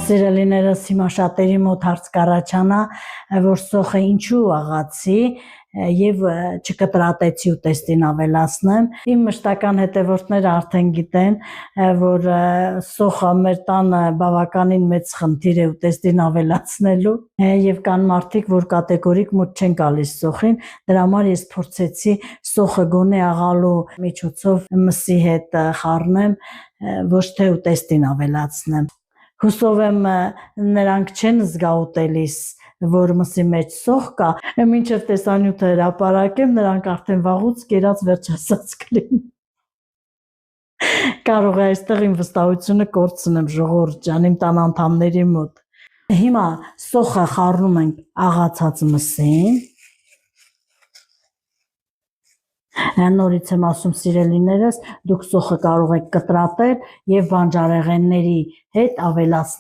Սիրելիներս հիմա շատերի մոտ հարց կառաջանա, որ սոխը ինչու աղացի եւ չկտրատեցի ուտեստին ավելացնեմ։ Իմ մշտական հետևորդները արդեն գիտեն, որ սոխը մեր տանը բավականին մեծ խնդիր է ուտեստին ավելացնելու եւ կան մարդիկ, որ կատեգորիկ մոտ չեն գալիս սոխին, դրա համար ես փորձեցի սոխը գոնե աղալու միջոցով մսի հետ խառնեմ, ոչ թե ուտեստին ավելացնեմ։ Հուսով եմ նրանք չեն զգա ուտելիս, որ մսի մեջ սոխ կա, մինչև տեսանյութը հրապարակեմ, նրանք արդեն վաղուց կերած վերջացած կլինի։ Կարող է այստեղ իմ վստահությունը կորցնեմ ժողովուրդ ջան, իմ տան անդամների մոտ։ Հիմա սոխը խառնում ենք աղացած մսին։ Նորից եմ ասում սիրելիներս, դուք սոխը կարող եք կտրատել եւ բանջարեղենների հետ ավելացնել